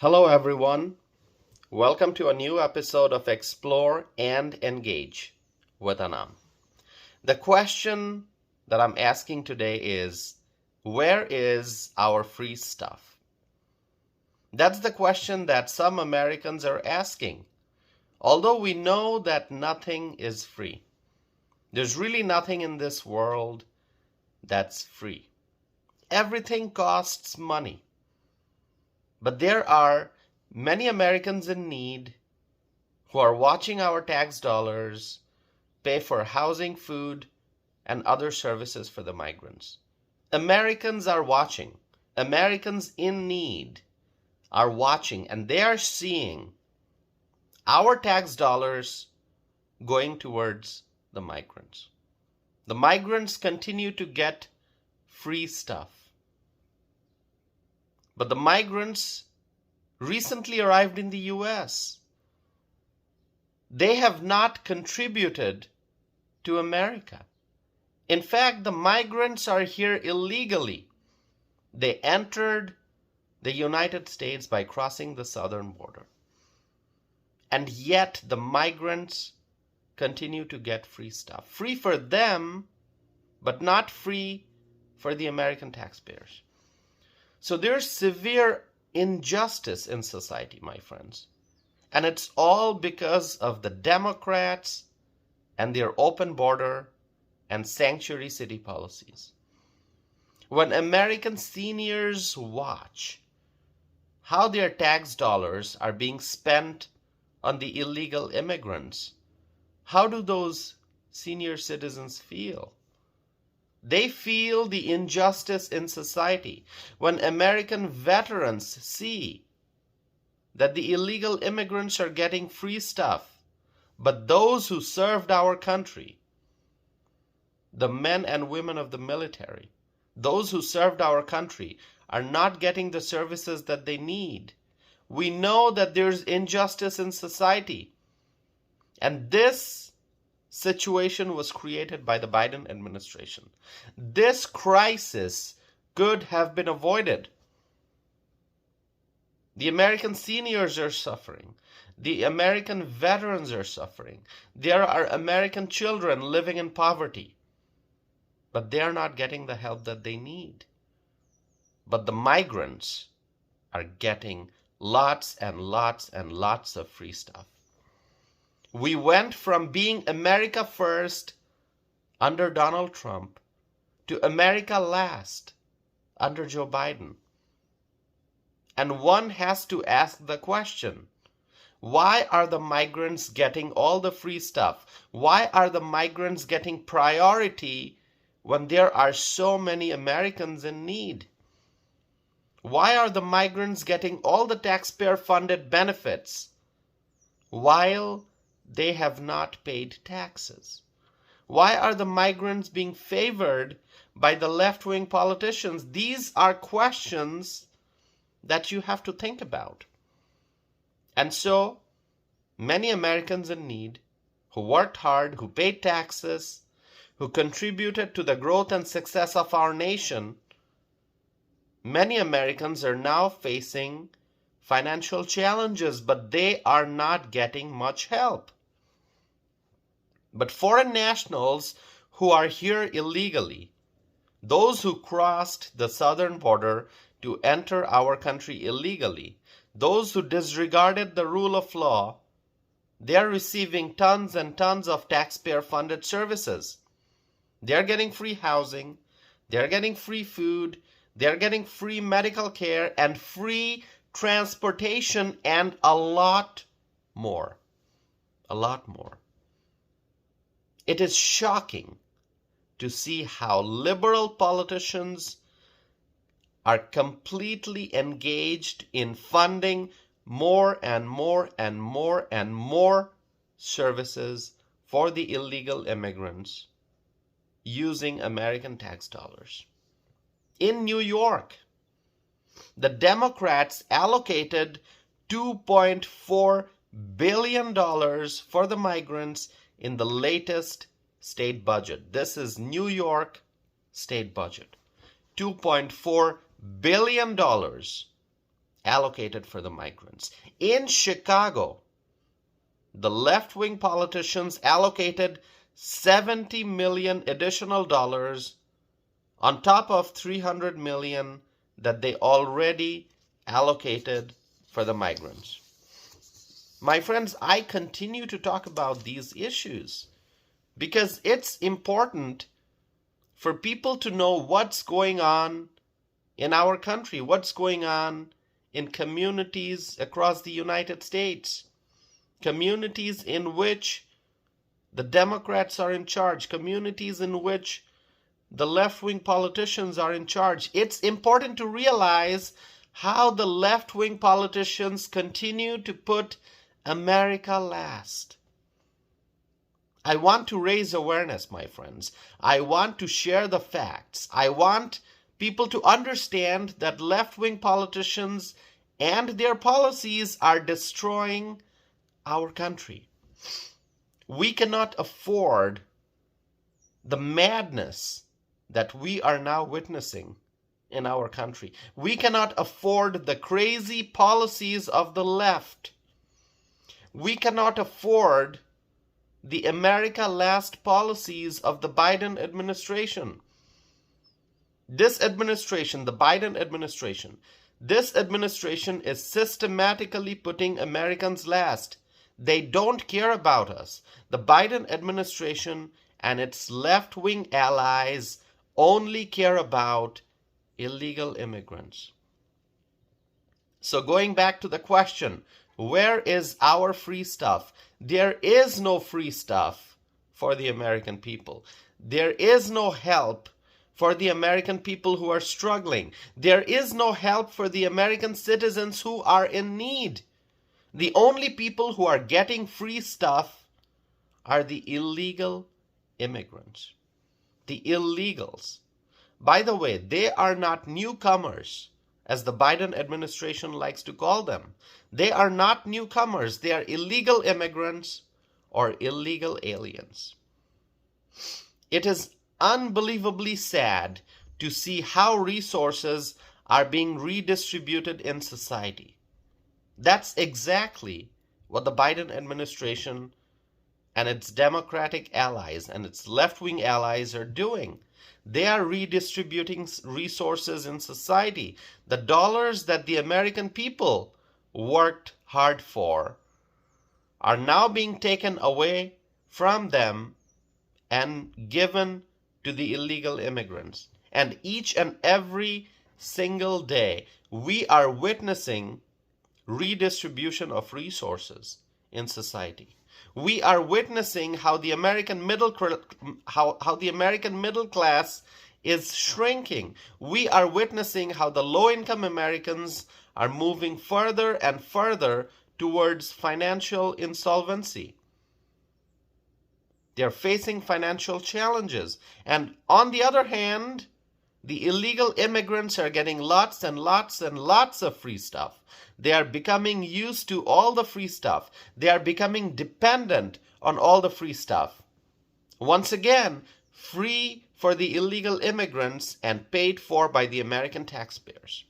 Hello, everyone. Welcome to a new episode of Explore and Engage with Anam. The question that I'm asking today is, where is our free stuff? That's the question that some Americans are asking. Although we know that nothing is free. There's really nothing in this world that's free. Everything costs money. But there are many Americans in need who are watching our tax dollars pay for housing, food, and other services for the migrants. Americans are watching. Americans in need are watching, and they are seeing our tax dollars going towards the migrants. The migrants continue to get free stuff. But the migrants recently arrived in the US. They have not contributed to America. In fact, the migrants are here illegally. They entered the United States by crossing the southern border. And yet the migrants continue to get free stuff. Free for them, but not free for the American taxpayers. So there's severe injustice in society, my friends. And it's all because of the Democrats and their open border and sanctuary city policies. When American seniors watch how their tax dollars are being spent on the illegal immigrants, how do those senior citizens feel? They feel the injustice in society. When American veterans see that the illegal immigrants are getting free stuff, but those who served our country, the men and women of the military, those who served our country, are not getting the services that they need. We know that there's injustice in society. And this situation was created by the Biden administration. This crisis could have been avoided. The American seniors are suffering. The American veterans are suffering. There are American children living in poverty. But they are not getting the help that they need. But the migrants are getting lots and lots and lots of free stuff. We went from being America first under Donald Trump to America last under Joe Biden. And one has to ask the question, why are the migrants getting all the free stuff? Why are the migrants getting priority when there are so many Americans in need? Why are the migrants getting all the taxpayer-funded benefits while they have not paid taxes? Why are the migrants being favored by the left-wing politicians? These are questions that you have to think about. And so, many Americans in need, who worked hard, who paid taxes, who contributed to the growth and success of our nation, many Americans are now facing financial challenges, but they are not getting much help. But foreign nationals who are here illegally, those who crossed the southern border to enter our country illegally, those who disregarded the rule of law, they are receiving tons and tons of taxpayer-funded services. They are getting free housing, they are getting free food, they are getting free medical care and free transportation and a lot more. A lot more. It is shocking to see how liberal politicians are completely engaged in funding more and more and more and more services for the illegal immigrants using American tax dollars. In New York, the Democrats allocated $2.4 billion for the migrants in the latest state budget. This is New York state budget. $2.4 billion allocated for the migrants. In Chicago, the left-wing politicians allocated $70 million additional dollars on top of $300 million that they already allocated for the migrants. My friends, I continue to talk about these issues because it's important for people to know what's going on in our country, what's going on in communities across the United States, communities in which the Democrats are in charge, communities in which the left-wing politicians are in charge. It's important to realize how the left-wing politicians continue to put America last. I want to raise awareness, my friends. I want to share the facts. I want people to understand that left-wing politicians and their policies are destroying our country. We cannot afford the madness that we are now witnessing in our country. We cannot afford the crazy policies of the left. We cannot afford the America Last policies of the Biden administration. This administration, the Biden administration, this administration is systematically putting Americans last. They don't care about us. The Biden administration and its left-wing allies only care about illegal immigrants. So going back to the question, where is our free stuff? There is no free stuff for the American people. There is no help for the American people who are struggling. There is no help for the American citizens who are in need. The only people who are getting free stuff are the illegal immigrants. The illegals. By the way, they are not newcomers, as the Biden administration likes to call them. They are not newcomers. They are illegal immigrants or illegal aliens. It is unbelievably sad to see how resources are being redistributed in society. That's exactly what the Biden administration and its Democratic allies and its left-wing allies are doing. They are redistributing resources in society. The dollars that the American people worked hard for are now being taken away from them and given to the illegal immigrants. And each and every single day, we are witnessing redistribution of resources in society. We are witnessing how the American middle class is shrinking. We are witnessing how the low-income Americans are moving further and further towards financial insolvency. They're facing financial challenges. And on the other hand, the illegal immigrants are getting lots and lots and lots of free stuff. They are becoming used to all the free stuff. They are becoming dependent on all the free stuff. Once again, free for the illegal immigrants and paid for by the American taxpayers.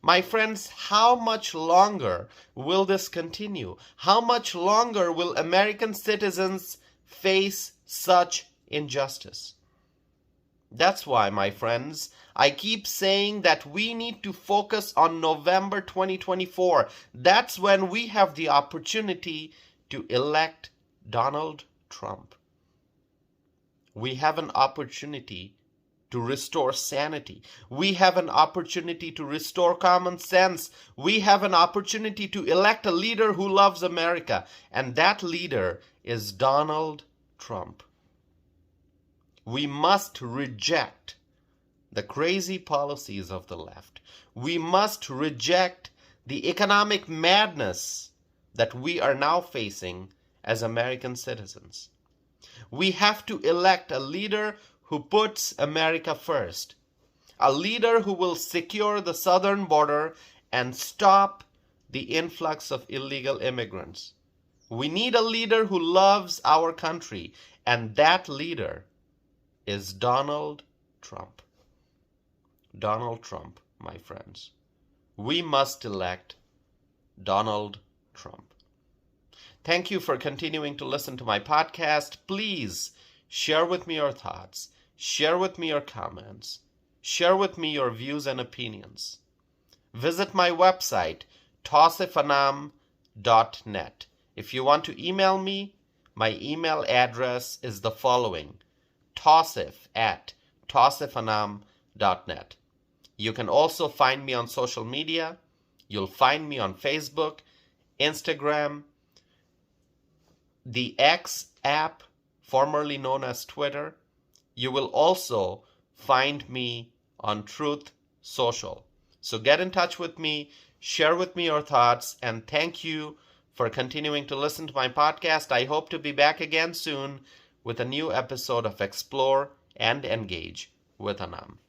My friends, how much longer will this continue? How much longer will American citizens face such injustice? That's why, my friends, I keep saying that we need to focus on November 2024. That's when we have the opportunity to elect Donald Trump. We have an opportunity to restore sanity. We have an opportunity to restore common sense. We have an opportunity to elect a leader who loves America. And that leader is Donald Trump. We must reject the crazy policies of the left. We must reject the economic madness that we are now facing as American citizens. We have to elect a leader who puts America first. A leader who will secure the southern border and stop the influx of illegal immigrants. We need a leader who loves our country, and that leader is Donald Trump. Donald Trump, my friends. We must elect Donald Trump. Thank you for continuing to listen to my podcast. Please share with me your thoughts. Share with me your comments. Share with me your views and opinions. Visit my website, tausifanam.net. If you want to email me, my email address is the following: tausif@tausifanam.net. You can also find me on social media. You'll find me on Facebook, Instagram, the X app, formerly known as Twitter. You will also find me on Truth Social. So get in touch with me, share with me your thoughts, and thank you for continuing to listen to my podcast. I hope to be back again soon with a new episode of Explore and Engage with Anam.